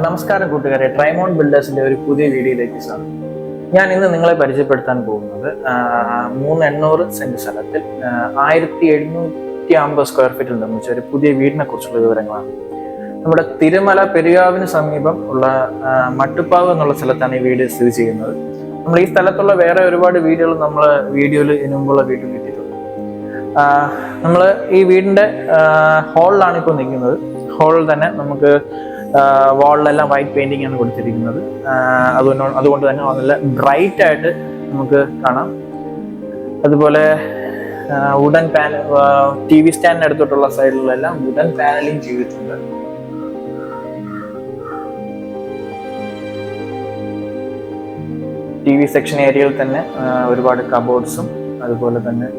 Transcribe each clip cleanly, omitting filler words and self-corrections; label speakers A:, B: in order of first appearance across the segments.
A: നമസ്കാരം കൂട്ടുകാരെ, ട്രൈമോൺ ബിൽഡേഴ്സിന്റെ ഒരു പുതിയ വീഡിയോയിലേക്ക് സ്വാഗതം. ഞാൻ ഇന്ന് നിങ്ങളെ പരിചയപ്പെടുത്താൻ പോകുന്നത് 300 സെന്റ് സ്ഥലത്തിൽ 1750 സ്ക്വയർ ഫീറ്റിൽ നിർമ്മിച്ച ഒരു പുതിയ വീടിനെ കുറിച്ചുള്ള വിവരങ്ങളാണ്. നമ്മുടെ തിരുമല പെരിയാവിന് സമീപം ഉള്ള മട്ടുപ്പാവ് എന്നുള്ള സ്ഥലത്താണ് ഈ വീട് സ്ഥിതി ചെയ്യുന്നത്. നമ്മൾ ഈ സ്ഥലത്തുള്ള വേറെ ഒരുപാട് വീടുകൾ നമ്മൾ വീഡിയോയിൽ മുമ്പുള്ള വീഡിയോയിൽ ഇട്ടിട്ടുണ്ട്. നമ്മൾ ഈ വീടിന്റെ ഹാളിലാണ് ഇപ്പോൾ നിൽക്കുന്നത്. ഹാളിൽ തന്നെ നമുക്ക് വാളിലെല്ലാം വൈറ്റ് പെയിന്റിംഗ് ആണ് കൊടുത്തിരിക്കുന്നത്. അതുകൊണ്ട് തന്നെ നല്ല ബ്രൈറ്റ് ആയിട്ട് നമുക്ക് കാണാം. അതുപോലെ വുഡൻ പാനൽ, TV സ്റ്റാൻഡിന് അടുത്തോട്ടുള്ള സൈഡിലെല്ലാം വുഡൻ പാനലിംഗ് ചെയ്തിട്ടുണ്ട്. TV സെക്ഷൻ ഏരിയയിൽ തന്നെ ഒരുപാട് കബോർഡ്സും അതുപോലെ തന്നെ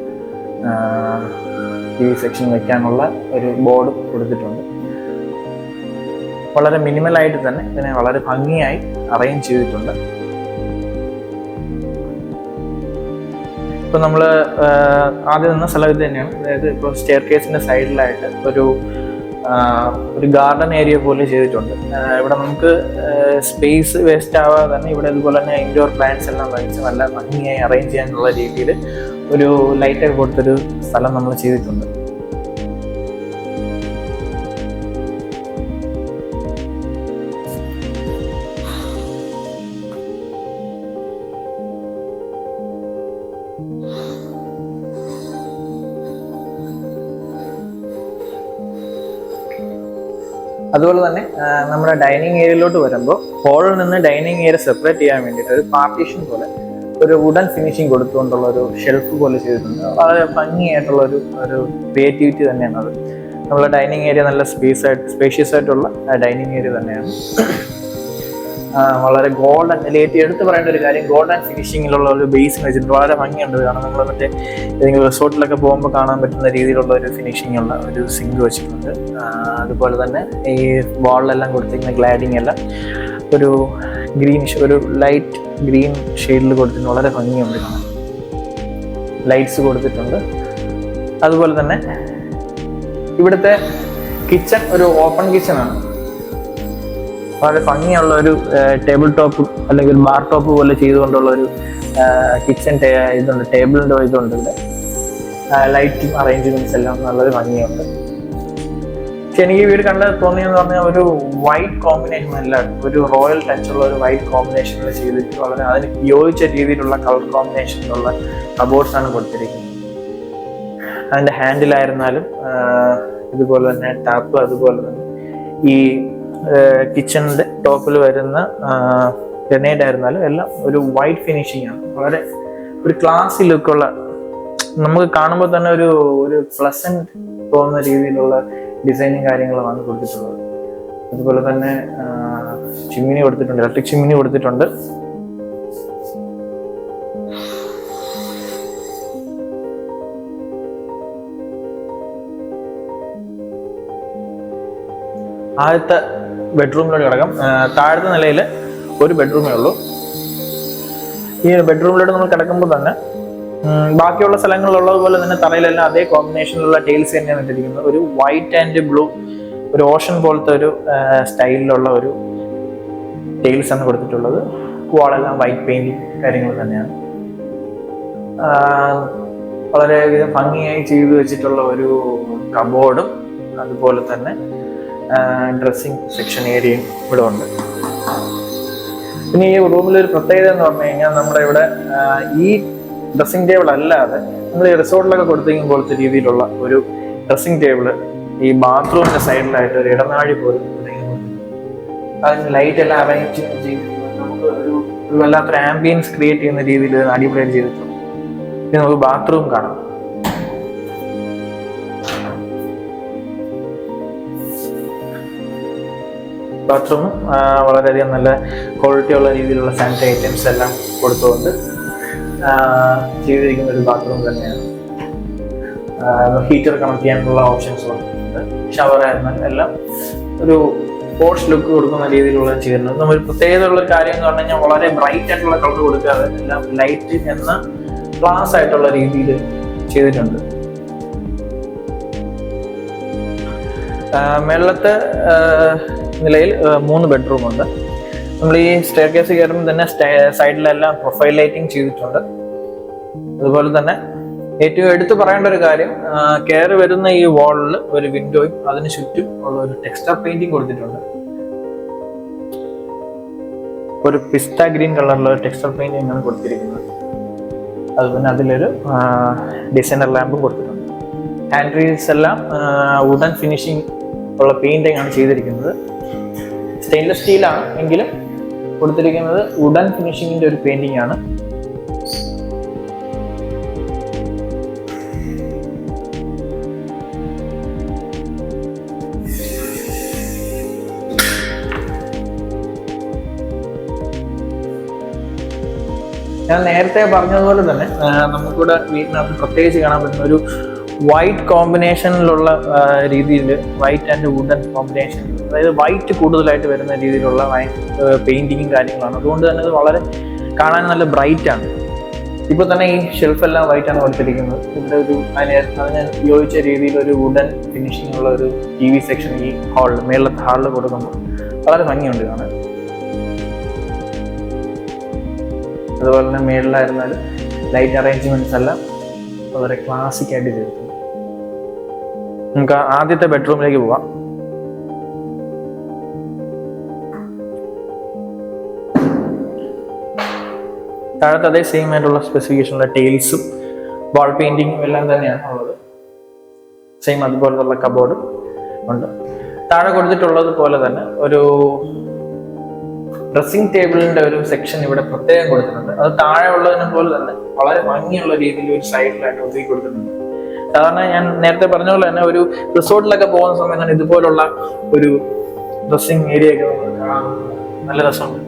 A: TV സെക്ഷൻ വെക്കാനുള്ള ഒരു ബോർഡ് കൊടുത്തിട്ടുണ്ട്. വളരെ മിനിമലായിട്ട് തന്നെ ഇതിനെ വളരെ ഭംഗിയായി അറേഞ്ച് ചെയ്തിട്ടുണ്ട്. ഇപ്പൊ നമ്മൾ ആദ്യം നിന്ന സ്ഥലം ഇത് തന്നെയാണ്. അതായത് ഇപ്പോൾ സ്റ്റെയർ കേസിന്റെ സൈഡിലായിട്ട് ഒരു ഗാർഡൻ ഏരിയ പോലെ ചെയ്തിട്ടുണ്ട്. ഇവിടെ നമുക്ക് സ്പേസ് വേസ്റ്റ് ആവാതെ തന്നെ ഇവിടെ ഇതുപോലെ തന്നെ ഇൻഡോർ പ്ലാന്റ്സ് എല്ലാം വഹിച്ച് നല്ല ഭംഗിയായി അറേഞ്ച് ചെയ്യാനുള്ള രീതിയിൽ ഒരു ലൈറ്റൊക്കെ കൊടുത്തൊരു സ്ഥലം നമ്മൾ ചെയ്തിട്ടുണ്ട്. അതുപോലെ തന്നെ നമ്മുടെ ഡൈനിങ് ഏരിയയിലോട്ട് വരുമ്പോൾ ഹാളിൽ നിന്ന് ഡൈനിങ് ഏരിയ സെപ്പറേറ്റ് ചെയ്യാൻ വേണ്ടിയിട്ട് ഒരു പാർട്ടീഷൻ പോലെ ഒരു വുഡൻ ഫിനിഷിങ് കൊടുത്തുകൊണ്ടുള്ള ഒരു ഷെൽഫ് പോലെ ചെയ്തിട്ടുണ്ട്. വളരെ ഭംഗിയായിട്ടുള്ള ഒരു ക്രിയേറ്റിവിറ്റി തന്നെയാണ് അത്. നമ്മുടെ ഡൈനിങ് ഏരിയ നല്ല സ്പേഷ്യസ് ആയിട്ടുള്ള ഡൈനിങ് ഏരിയ തന്നെയാണ്. വളരെ ഗോൾഡൻ എടുത്ത് പറയേണ്ട ഒരു കാര്യം, ഗോൾഡൻ ഫിനിഷിങ്ങിലുള്ള ഒരു ബേസിന് വെച്ചിട്ട് വളരെ ഭംഗിയുണ്ട്. കാരണം നമ്മൾ മറ്റേ ഏതെങ്കിലും റിസോർട്ടിലൊക്കെ പോകുമ്പോൾ കാണാൻ പറ്റുന്ന രീതിയിലുള്ള ഒരു ഫിനിഷിംഗ് ഉള്ള ഒരു സിങ്ക് വെച്ചിട്ടുണ്ട്. അതുപോലെ തന്നെ ഈ വാളിലെല്ലാം കൊടുത്തിരിക്കുന്ന ഗ്ലാഡിങ് എല്ലാം ഒരു ഒരു ലൈറ്റ് ഗ്രീൻ ഷെയ്ഡിൽ കൊടുത്തിട്ട് വളരെ ഭംഗിയുണ്ട് കാണാൻ. ലൈറ്റ്സ് കൊടുത്തിട്ടുണ്ട്. അതുപോലെ തന്നെ ഇവിടുത്തെ കിച്ചൺ ഒരു ഓപ്പൺ കിച്ചണാണ്. വളരെ ഭംഗിയുള്ള ഒരു ടേബിൾ ടോപ്പ് അല്ലെങ്കിൽ ഒരു ബാർ ടോപ്പ് പോലെ ചെയ്തുകൊണ്ടുള്ള ഒരു കിച്ചൺ ഇതുണ്ട്. ടേബിളിൻ്റെ ഇതുണ്ട്. ഇവിടെ ലൈറ്റും അറേഞ്ച്മെന്റ്സ് എല്ലാം നല്ലൊരു ഭംഗിയുണ്ട്. പക്ഷെ എനിക്ക് വീട് കണ്ട് തോന്നിയെന്ന് പറഞ്ഞാൽ ഒരു വൈറ്റ് കോമ്പിനേഷൻ അല്ല, ഒരു റോയൽ ടച്ചുള്ള ഒരു വൈറ്റ് കോമ്പിനേഷനിൽ ചെയ്തിട്ട് വളരെ അതിന് യോജിച്ച രീതിയിലുള്ള കളർ കോമ്പിനേഷനിലുള്ള കബോർഡ്സ് ആണ് കൊടുത്തിരിക്കുന്നത്. അതിൻ്റെ ഹാൻഡിലായിരുന്നാലും ഇതുപോലെ തന്നെ ടാപ്പ്, അതുപോലെ തന്നെ ഈ കിച്ചണിന്റെ ടോപ്പിൽ വരുന്ന ഗ്രനേഡ് ആയിരുന്നാലും എല്ലാം ഒരു വൈറ്റ് ഫിനിഷിംഗ് ആണ്. വളരെ ഒരു ക്ലാസി ലുക്കുള്ള, നമുക്ക് കാണുമ്പോൾ തന്നെ ഒരു പ്ലസന്റ് തോന്നുന്ന രീതിയിലുള്ള ഡിസൈനും കാര്യങ്ങളുമാണ് കൊടുത്തിട്ടുള്ളത്. അതുപോലെ തന്നെ ചിമ്മിനി കൊടുത്തിട്ടുണ്ട്, ഇലക്ട്രിക് ചിമ്മിനി കൊടുത്തിട്ടുണ്ട്. ആദ്യത്തെ ബെഡ്റൂമിലോട്ട് കിടക്കാം. താഴത്തെ നിലയിൽ ഒരു ബെഡ്റൂമേ ഉള്ളൂ. ഈ ബെഡ്റൂമിലോട്ട് നമ്മൾ കിടക്കുമ്പോൾ തന്നെ ബാക്കിയുള്ള സ്ഥലങ്ങളിലുള്ളതുപോലെ തന്നെ തറയിലെല്ലാം അതേ കോമ്പിനേഷനിലുള്ള ടൈൽസ് തന്നെയാണ് ഇട്ടിരിക്കുന്നത്. ഒരു വൈറ്റ് ആൻഡ് ബ്ലൂ, ഒരു ഓഷൻ പോലത്തെ ഒരു സ്റ്റൈലിലുള്ള ഒരു ടൈൽസ് ആണ് കൊടുത്തിട്ടുള്ളത്. വാളെല്ലാം വൈറ്റ് പെയിന്റിങ് കാര്യങ്ങൾ തന്നെയാണ്. വളരെയധികം ഭംഗിയായി ചെയ്തു വെച്ചിട്ടുള്ള ഒരു കബോർഡും അതുപോലെ തന്നെ ഡ്രസ്സിങ് സെക്ഷൻ ഏരിയയും ഇവിടെ ഉണ്ട്. പിന്നെ ഈ റൂമിലൊരു പ്രത്യേകത എന്ന് പറഞ്ഞു കഴിഞ്ഞാൽ നമ്മുടെ ഇവിടെ ഈ ഡ്രസ്സിംഗ് ടേബിൾ അല്ലാതെ നമ്മൾ ഈ റിസോർട്ടിലൊക്കെ കൊടുത്തിരിക്കും പോലത്തെ രീതിയിലുള്ള ഒരു ഡ്രസ്സിംഗ് ടേബിള് ഈ ബാത്റൂമിന്റെ സൈഡിലായിട്ട് ഒരു ഇടനാഴി പോലും അതിന് ലൈറ്റ് എല്ലാം അറേഞ്ച് ചെയ്ത് നമുക്ക് ഒരു വല്ലാത്തൊരു ആംബിയൻസ് ക്രിയേറ്റ് ചെയ്യുന്ന രീതിയിൽ അടിപൊളിയായിട്ട് ചെയ്തിട്ടുണ്ട്. ഇനി നമുക്ക് ബാത്റൂം കാണാം. ബാത്റൂം വളരെയധികം നല്ല ക്വാളിറ്റി ഉള്ള രീതിയിലുള്ള സാനിറ്ററി ഐറ്റംസ് എല്ലാം കൊടുത്തുകൊണ്ട് ചെയ്തിരിക്കുന്ന ഒരു ബാത്റൂം തന്നെയാണ്. ഹീറ്റർ കണക്ട് ചെയ്യാനുള്ള ഓപ്ഷൻസ് കൊടുത്തിട്ടുണ്ട്. ഷവർ ആയിരുന്നാലും എല്ലാം ഒരു പോഷ് ലുക്ക് കൊടുക്കുന്ന രീതിയിലുള്ള ചെയ്തിട്ടുണ്ട്. നമ്മൾ പ്രത്യേകത ഉള്ള ഒരു കാര്യം എന്ന് പറഞ്ഞു കഴിഞ്ഞാൽ വളരെ ബ്രൈറ്റ് ആയിട്ടുള്ള കളർ കൊടുക്കാതെ എല്ലാം ലൈറ്റ് എന്ന ക്ലാസ് ആയിട്ടുള്ള രീതിയിൽ ചെയ്തിട്ടുണ്ട്. മേളത്തെ നിലയിൽ 3 ബെഡ്റൂം ഉണ്ട്. നമ്മൾ ഈ സ്റ്റെയർ കേസ് കയറുമ്പോൾ തന്നെ സൈഡിലെല്ലാം പ്രൊഫൈൽ ലൈറ്റിംഗ് ചെയ്തിട്ടുണ്ട്. അതുപോലെ തന്നെ ഏറ്റവും എടുത്തു പറയേണ്ട ഒരു കാര്യം, കയറി വരുന്ന ഈ വാളിൽ ഒരു വിൻഡോയും അതിന് ചുറ്റും ഉള്ള ഒരു ടെക്സ്ചർ പെയിന്റിംഗ് കൊടുത്തിട്ടുണ്ട്. ഒരു പിസ്ത ഗ്രീൻ കളറിലുള്ള ഒരു ടെക്സ്ചർ പെയിന്റിംഗ് ആണ് കൊടുത്തിരിക്കുന്നത്. അതുപോലെ അതിലൊരു ഡിസൈനർ ലാമ്പും കൊടുത്തിട്ടുണ്ട്. ഹാൻഡ് റീൽസ് എല്ലാം വുഡൻ ഫിനിഷിംഗ് ഉള്ള പെയിന്റിംഗ് ആണ് ചെയ്തിരിക്കുന്നത്. സ്റ്റെയിൻലെസ് സ്റ്റീലാണ് എങ്കിലും കൊടുത്തിരിക്കുന്നത് വുഡൻ ഫിനിഷിങ്ങിന്റെ ഒരു പെയിന്റിംഗ് ആണ്. ഞാൻ നേരത്തെ പറഞ്ഞതുപോലെ തന്നെ നമുക്കിവിടെ വീട്ടിനകത്ത് പ്രത്യേകിച്ച് കാണാൻ പറ്റുന്ന ഒരു വൈറ്റ് കോമ്പിനേഷനിലുള്ള രീതിയിൽ, വൈറ്റ് ആൻഡ് വുഡൻ കോമ്പിനേഷൻ, അതായത് വൈറ്റ് കൂടുതലായിട്ട് വരുന്ന രീതിയിലുള്ള പെയിന്റിങ്ങും കാര്യങ്ങളാണ്. അതുകൊണ്ട് തന്നെ അത് വളരെ കാണാൻ നല്ല ബ്രൈറ്റ് ആണ്. ഇപ്പൊ തന്നെ ഈ ഷെൽഫ് എല്ലാം വൈറ്റ് ആണ് കൊടുത്തിരിക്കുന്നത്. ഇവിടെ ഒരു അതിന് യോജിച്ച രീതിയിൽ ഒരു വുഡൻ ഫിനിഷിംഗ് ഉള്ള ഒരു TV സെക്ഷൻ ഈ ഹാളിൽ, മേളത്തെ ഹാളിൽ കൊടുക്കുമ്പോൾ വളരെ ഭംഗിയുണ്ട് കാണാൻ. അതുപോലെ തന്നെ മേളിലായിരുന്നാലും ലൈറ്റ് അറേഞ്ച്മെന്റ്സ് എല്ലാം വളരെ ക്ലാസിക് ആയിട്ട് ചെയ്തിട്ടുണ്ട്. നമുക്ക് ആദ്യത്തെ ബെഡ്റൂമിലേക്ക് പോവാം. താഴത്തെ അതേ സെയിം ആയിട്ടുള്ള സ്പെസിഫിക്കേഷനുള്ള ടൈൽസും വാൾ പെയിന്റിങ്ങും എല്ലാം തന്നെയാണ് ഉള്ളത്. സെയിം അതുപോലുള്ള കബോർഡും ഉണ്ട്. താഴെ കൊടുത്തിട്ടുള്ളത് പോലെ തന്നെ ഒരു ഡ്രസ്സിംഗ് ടേബിളിന്റെ ഒരു സെക്ഷൻ ഇവിടെ പ്രത്യേകം കൊടുത്തിട്ടുണ്ട്. അത് താഴെ ഉള്ളതിനെ പോലെ തന്നെ വളരെ ഭംഗിയുള്ള രീതിയിൽ ഒരു സൈഡിലായിട്ട് ഒതുക്കി കൊടുത്തിട്ടുണ്ട്. സാധാരണ ഞാൻ നേരത്തെ പറഞ്ഞ പോലെ തന്നെ ഒരു റിസോർട്ടിലൊക്കെ പോകുന്ന സമയത്താണ് ഇതുപോലുള്ള ഒരു ഡ്രസ്സിംഗ് ഏരിയ ഒക്കെ കാണാൻ നല്ല രസമുണ്ട്.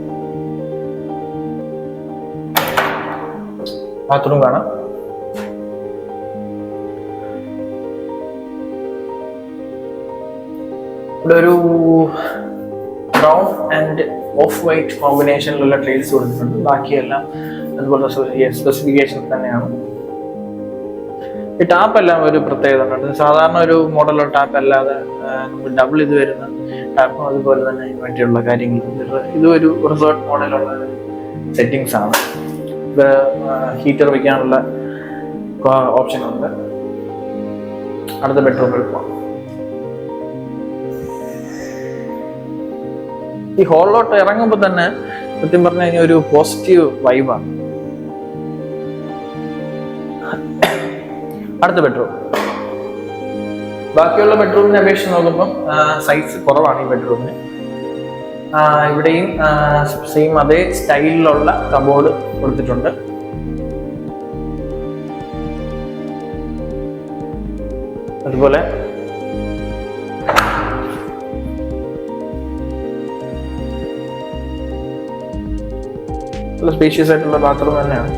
A: ബാത്റൂം കാണാം. ഇവിടെ ഒരു ബ്രൗൺ ആൻഡ് ഓഫ് വൈറ്റ് കോമ്പിനേഷനിലുള്ള ടൈൽസ് കൊടുത്തിട്ടുണ്ട്. ബാക്കിയെല്ലാം അതുപോലെ സ്പെസിഫിക്കേഷൻ തന്നെയാണ്. ഈ ടാപ്പ് എല്ലാം ഒരു പ്രത്യേകത ഉണ്ട്. സാധാരണ ഒരു മോഡലുള്ള ടാപ്പ് അല്ലാതെ നമുക്ക് ഡബിൾ ഇത് വരുന്ന ടാപ്പും അതുപോലെ തന്നെ വേണ്ടിയുള്ള കാര്യങ്ങൾ. ഇത് ഒരു റിസോർട്ട് മോഡലുള്ള സെറ്റിങ്സ് ആണ്. ഇത് ഹീറ്റർ വയ്ക്കാനുള്ള ഓപ്ഷൻ ഉണ്ട്. അടുത്ത ബെഡ്റൂമിൽ പോകാം. ഈ ഹോളിലോട്ട് ഇറങ്ങുമ്പോൾ തന്നെ സത്യം പറഞ്ഞു കഴിഞ്ഞാൽ ഒരു പോസിറ്റീവ് വൈബാണ്. അടുത്ത ബെഡ്റൂം. ബാക്കിയുള്ള ബെഡ്റൂമിനെ അപേക്ഷിച്ച് നോക്കുമ്പോൾ സൈസ് കുറവാണ് ഈ ബെഡ്റൂമിന്. ഇവിടെയും സെയിം അതേ സ്റ്റൈലിലുള്ള കബോർഡ് കൊടുത്തിട്ടുണ്ട്. അതുപോലെ സ്പേഷ്യസ് ആയിട്ടുള്ള ബാത്റൂം തന്നെയാണ്.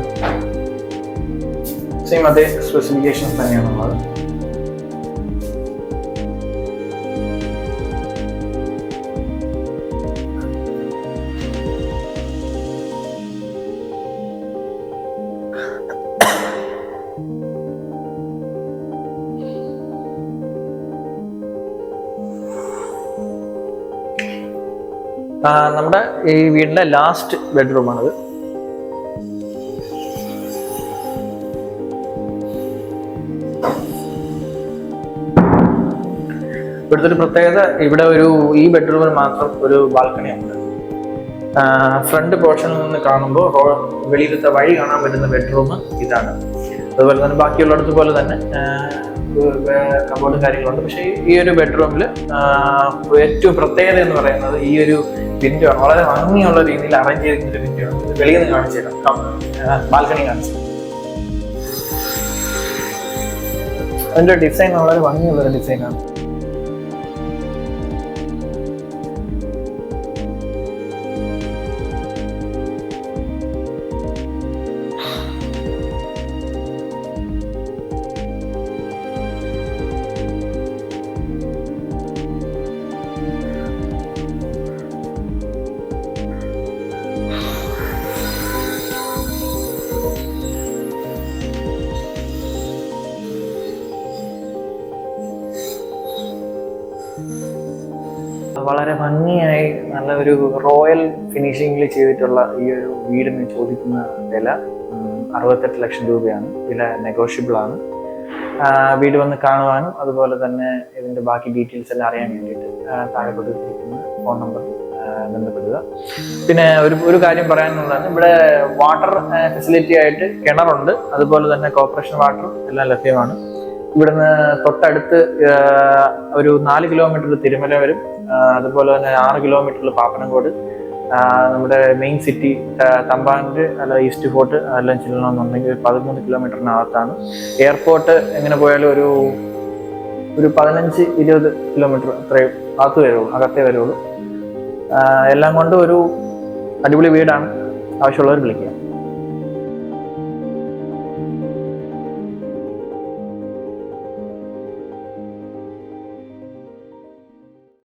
A: സെയിം അതേ സ്പെസിഫിക്കേഷൻസ് തന്നെയാണുള്ളത്. നമ്മുടെ ഈ വീടിന്റെ ലാസ്റ്റ് ബെഡ്റൂമാണിത്. ഇവിടുത്തെ ഒരു പ്രത്യേകത, ഇവിടെ ഈ ബെഡ്റൂമിൽ മാത്രം ഒരു ബാൽക്കണി ഉണ്ട്. ഫ്രണ്ട് പോർഷനിൽ നിന്ന് കാണുമ്പോൾ വെളിയിലത്തെ വഴി കാണാൻ പറ്റുന്ന ബെഡ്റൂം ഇതാണ്. അതുപോലെ തന്നെ ബാക്കിയുള്ളിടത്ത് പോലെ തന്നെ കബോർഡും കാര്യങ്ങളുണ്ട്. പക്ഷേ ഈ ഒരു ബെഡ്റൂമിൽ ഏറ്റവും പ്രത്യേകത എന്ന് പറയുന്നത് ഈ ഒരു വിൻഡോ ആണ്. വളരെ ഭംഗിയുള്ള രീതിയിൽ അറേഞ്ച് ചെയ്തിരിക്കുന്ന ഒരു വിൻഡോ ആണ്. ഇത് വെളിയിൽ നിന്ന് കാണിച്ചു തരാം. ബാൽക്കണി കാണിച്ചു. അതിന്റെ ഡിസൈൻ വളരെ ഭംഗിയുള്ള ഒരു ഡിസൈനാണ്. വളരെ ഭംഗിയായി നല്ല ഒരു റോയൽ ഫിനിഷിങ്ങിൽ ചെയ്തിട്ടുള്ള ഈ ഒരു വീടിന് ചോദിക്കുന്ന വില 68 ലക്ഷം രൂപയാണ്. വില നെഗോഷ്യബിൾ ആണ്. വീട് വന്ന് കാണുവാനും അതുപോലെ തന്നെ ഇതിന്റെ ബാക്കി ഡീറ്റെയിൽസ് എല്ലാം അറിയാൻ വേണ്ടിയിട്ട് താഴെ കൊടുത്തിരിക്കുന്ന ഫോൺ നമ്പർ ബന്ധപ്പെടുക. പിന്നെ ഒരു കാര്യം പറയാനുള്ളതാണ്, ഇവിടെ വാട്ടർ ഫെസിലിറ്റി ആയിട്ട് കിണറുണ്ട്, അതുപോലെ തന്നെ കോർപ്പറേഷൻ വാട്ടർ എല്ലാം ലഭ്യമാണ്. ഇവിടുന്ന് തൊട്ടടുത്ത് ഒരു 4 കിലോമീറ്റർ തിരുമല വരും, അതുപോലെ തന്നെ 6 കിലോമീറ്ററിൽ പാപ്പനംകോട്, നമ്മുടെ മെയിൻ സിറ്റി തമ്പാനൂര് അല്ല ഈസ്റ്റ് ഫോർട്ട് എല്ലാം ചെല്ലണമെന്നുണ്ടെങ്കിൽ 13 കിലോമീറ്ററിനകത്താണ്. എയർപോർട്ട് എങ്ങനെ പോയാലും ഒരു 15-20 കിലോമീറ്റർ അത്രയും അകത്തേ വരുള്ളൂ. എല്ലാം കൊണ്ട് ഒരു അടിപൊളി വീടാണ്. ആവശ്യമുള്ളവർ വിളിക്കുക.